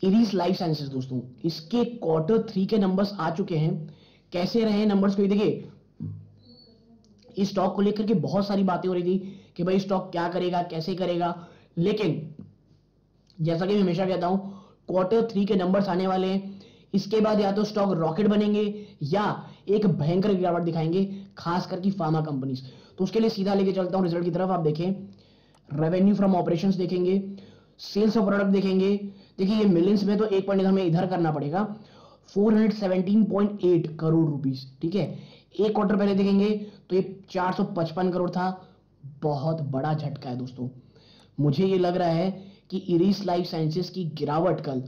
Iris life sciences दोस्तों, इसके Q3 के नंबर्स आ चुके हैं। कैसे रहे नंबर्स को देखिए, इस स्टॉक को लेकर के बहुत सारी बातें हो रही थी कि भाई स्टॉक क्या करेगा, कैसे करेगा, लेकिन जैसा कि मैं हमेशा कहता हूं, Q3 के नंबर्स आने वाले हैं। इसके बाद या तो स्टॉक रॉकेट बनेंगे या एक भयंकर गिरावट दिखाएंगे, खास करके फार्मा कंपनीज। तो उसके लिए सीधा लेके चलता हूं रिजल्ट की तरफ। आप देखें, रेवेन्यू फ्रॉम ऑपरेशंस देखेंगे, सेल्स ऑफ प्रोडक्ट देखेंगे। देखिए ये मिलियंस में तो एक पॉइंट हमें इधर करना पड़ेगा, 417.8 करोड़ रुपीस। ठीक है, एक क्वार्टर पहले देखेंगे तो ये 455 करोड़ था। बहुत बड़ा झटका है दोस्तों। मुझे ये लग रहा है कि इरिस लाइफ साइंसेज की गिरावट कल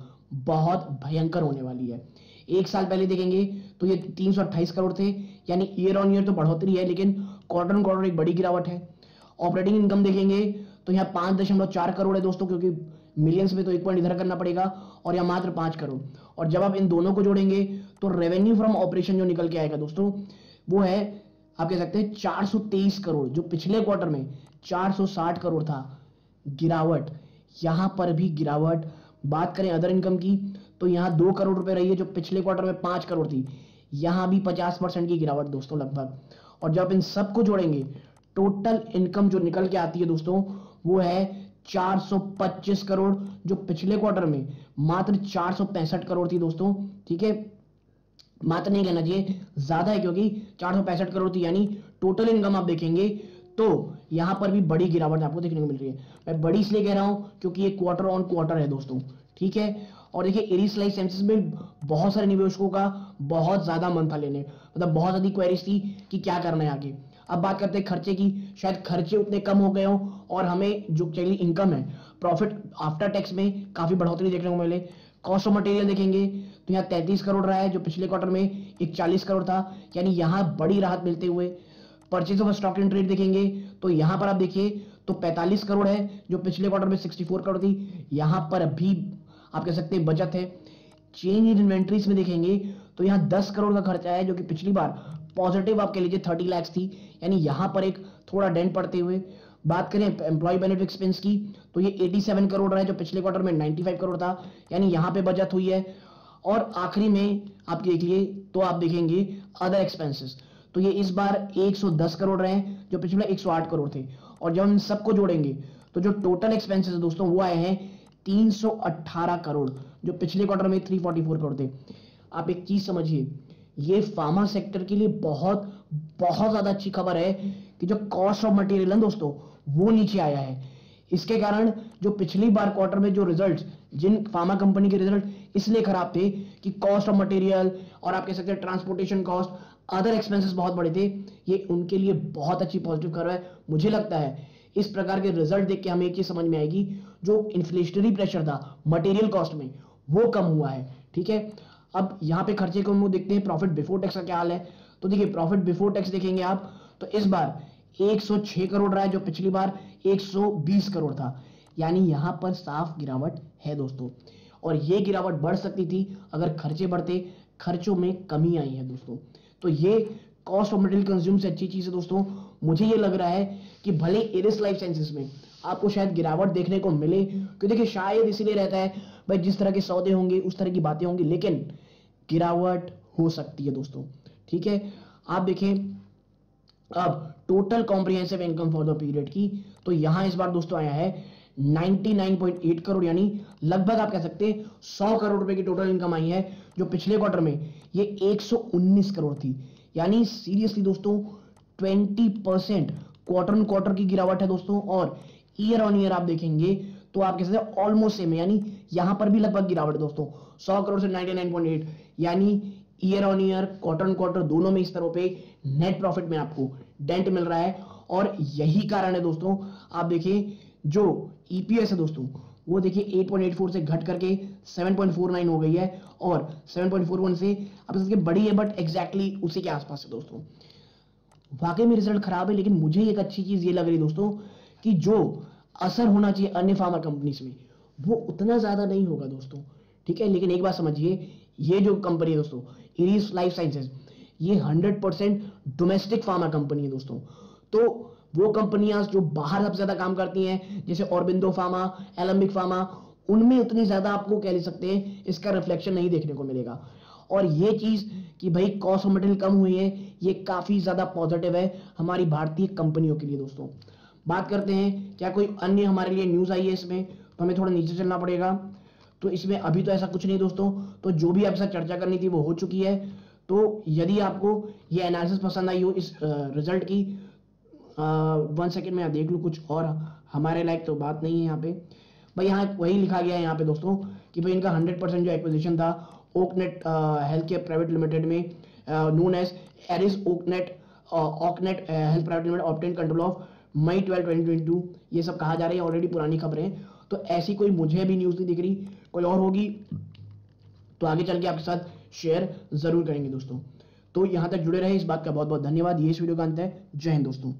बहुत भयंकर होने वाली है। एक साल पहले देखेंगे तो ये 328 करोड़ थे, यानी ईयर ऑन ईयर तो बढ़ोतरी है, लेकिन क्वार्टर ऑन क्वार्टर एक बड़ी गिरावट है। ऑपरेटिंग इनकम देखेंगे तो यहाँ 5.4 करोड़ है दोस्तों, क्योंकि मिलियंस में तो एक पॉइंट इधर करना पड़ेगा, और यहाँ मात्र 5 करोड़। और जब आप इन दोनों को जोड़ेंगे तो रेवेन्यू फ्रॉम ऑपरेशन जो निकल के आएगा दोस्तों, वो है आप कह सकते हैं 423 करोड़, जो पिछले क्वार्टर में 460 करोड़ था। गिरावट, यहां पर भी गिरावट। बात करें अदर इनकम की तो यहां 2 करोड़ रुपए रही है, जो पिछले क्वार्टर में 5 करोड़ थी। यहां भी 50% की गिरावट दोस्तों लगभग। और जब इन सबको जोड़ेंगे, टोटल इनकम जो निकल के आती है दोस्तों, वो है 425 करोड़, जो पिछले क्वार्टर में मात्र 465 करोड़ थी दोस्तों। ठीक है, मात्र नहीं कहना चाहिए, ज्यादा है, क्योंकि 465 करोड़ थी, यानी टोटल इनकम आप देखेंगे तो यहां पर भी बड़ी गिरावट आपको देखने को मिल रही है। मैं बड़ी इसलिए कह रहा हूं क्योंकि ये क्वार्टर ऑन क्वार्टर है दोस्तों। ठीक है, और देखिए इरिस लाइफ साइंसेज में बहुत सारे निवेशकों का बहुत ज्यादा मन था लेने, मतलब बहुत ज्यादा क्वेरीज थी कि क्या करना है आगे। अब बात करते हैं खर्चे की। शायद खर्चे उतने कम हो गए हों और हमें जो चली इनकम है, प्रॉफिट आफ्टर टैक्स में काफी बढ़ोतरी देखने को मिले। कॉस्ट ऑफ मटेरियल देखेंगे तो यहाँ 33 करोड़ रहा है, जो पिछले क्वार्टर में 41 करोड़ था, यानी यहाँ बड़ी राहत मिलते हुए। Purchase of stock in trade देखेंगे तो यहां पर आप देखिए तो 45 करोड़ है, जो पिछले क्वार्टर में 64 करोड़ थी। यहां पर भी आप कह सकते हैं बचत है। चेंज इन इन्वेंट्रीज में देखेंगे तो यहां 10 करोड़ का खर्चा है, जो कि पिछली बार पॉजिटिव आप कह लीजिए 30 लाख थी, यानी यहां पर एक थोड़ा डेंट पड़ते हुए। बात करें एम्प्लॉय बेनिफिट एक्सपेंस की तो ये 87 करोड़ रहा है, जो पिछले क्वार्टर में 95 करोड़ था, यानी यहां पे बचत हुई है। और आखिरी में आप देख लिए तो आप देखेंगे अदर एक्सपेंसेस, तो ये इस बार 110 करोड़ रहे हैं, जो पिछले 108 करोड़ थे। और जब हम सबको जोड़ेंगे तो जो टोटल एक्सपेंसेस दोस्तों वो आए हैं 318 करोड़, जो पिछले क्वार्टर में 344 करोड़ थे। आप एक चीज समझिए, ये फार्मा सेक्टर के लिए बहुत बहुत ज्यादा अच्छी खबर है कि जो कॉस्ट ऑफ मटेरियल है दोस्तों वो नीचे आया है। इसके कारण जो पिछली बार क्वार्टर में जो रिजल्ट्स, जिन फार्मा कंपनी के रिजल्ट इसलिए खराब थे कि कॉस्ट ऑफ मटेरियल और आप कह सकते हैं ट्रांसपोर्टेशन कॉस्ट, अदर एक्सपेंसेस बहुत बड़े थे, ये उनके लिए बहुत अच्छी पॉजिटिव खबर है। मुझे लगता है इस प्रकार के रिजल्ट देख के हमें एक चीज समझ में आएगी, जो इन्फ्लेशनरी प्रेशर था मटेरियल कॉस्ट में वो कम हुआ है। ठीक है, अब यहाँ पे खर्चे को हम देखते हैं प्रॉफिट बिफोर टैक्स का क्या हाल है। तो देखिए प्रॉफिट बिफोर टैक्स देखेंगे आप तो इस बार 106 करोड़ रहा है, जो पिछली बार 120 करोड़ था, यानी यहां पर साफ गिरावट है दोस्तों। और ये गिरावट बढ़ सकती थी अगर खर्चे बढ़ते, खर्चों में कमी आई है दोस्तों। तो ये कॉस्ट ऑफ मटेरियल कंज्यूम से अच्छी चीज है दोस्तों। मुझे ये लग रहा है कि भले इरिस लाइफ साइंसेज में आपको शायद गिरावट देखने को मिले, क्योंकि देखिए शायद इसीलिए रहता है भाई, जिस तरह के सौदे होंगे उस तरह की बातें होंगी, लेकिन गिरावट हो सकती है दोस्तों। ठीक है, आप देखें अब total comprehensive income for the period की, तो यहां इस बार दोस्तों आया है 99.8 करोड़, यानी लगभग आप कह सकते हैं 100 करोड़ रुपए की टोटल इनकम आई है, जो पिछले क्वार्टर में ये 119 करोड़ थी। यानी सीरियसली दोस्तों 20% क्वार्टर ऑन क्वार्टर की गिरावट है दोस्तों। और ईयर ऑन ईयर आप देखेंगे तो आप कह सकते हैं ऑलमोस्ट सेम है, यानी यहां पर भी लगभग गिरावट है दोस्तों, 100 करोड़ से 99.8, यानी year on year quarter on quarter दोनों में इस तरह पे नेट प्रॉफिट में आपको डेंट मिल रहा है। और यही कारण है दोस्तों, आप देखिए जो ईपीएस है दोस्तों वो देखिए 8.84 से घट करके 7.49 हो गई है, और 7.41 से अब इसके बड़ी है, बट एग्जैक्टली उसी के आसपास है दोस्तों। वाकई में रिजल्ट खराब है, लेकिन मुझे एक अच्छी चीज ये लग रही दोस्तों कि जो असर होना चाहिए अन्य फार्मा कंपनीज में वो उतना ज्यादा नहीं होगा दोस्तों। ठीक है, लेकिन एक बात समझिए, ये जो कंपनी है दोस्तों इरिस लाइफ साइंसेज, ये 100% डोमेस्टिक फार्मा कंपनी है दोस्तों। तो वो कंपनियां जो बाहर सबसे ज्यादा काम करती हैं, जैसे ऑरबिंदो फार्मा, एलम्बिक फार्मा, उनमें उतनी ज्यादा आपको कह सकते हैं इसका रिफ्लेक्शन नहीं देखने को मिलेगा। और ये चीज कि भाई कॉस्ट ऑफ मटेरियल कम हुई है, ये काफी ज्यादा पॉजिटिव है हमारी भारतीय कंपनियों के लिए दोस्तों। बात करते हैं क्या कोई अन्य हमारे लिए न्यूज आई है इसमें, तो हमें थोड़ा नीचे चलना पड़ेगा। तो इसमें अभी तो ऐसा कुछ नहीं दोस्तों, तो जो भी आपके साथ चर्चा करनी थी वो हो चुकी है। तो यदि आपको ये एनालिसिस पसंद आई हो इस रिजल्ट की, 1 सेकेंड में यहाँ देख लूँ, कुछ और हमारे लायक तो बात नहीं है यहाँ पे भाई। यहाँ वही लिखा गया है यहाँ पे दोस्तों कि भाई इनका 100% जो एक्विजिशन था Oaknet health care private limited में, known as Aris Oaknet health private limited obtain control of May 12, 2022, ये सब कहा जा रहा है, ऑलरेडी पुरानी खबरें हैं। तो ऐसी कोई मुझे भी न्यूज नहीं दिख रही, कोई और होगी तो आगे चल के आपके साथ शेयर जरूर करेंगे दोस्तों। तो यहां तक जुड़े रहे, इस बात का बहुत बहुत धन्यवाद। ये इस वीडियो का अंत है। जय हिंद दोस्तों।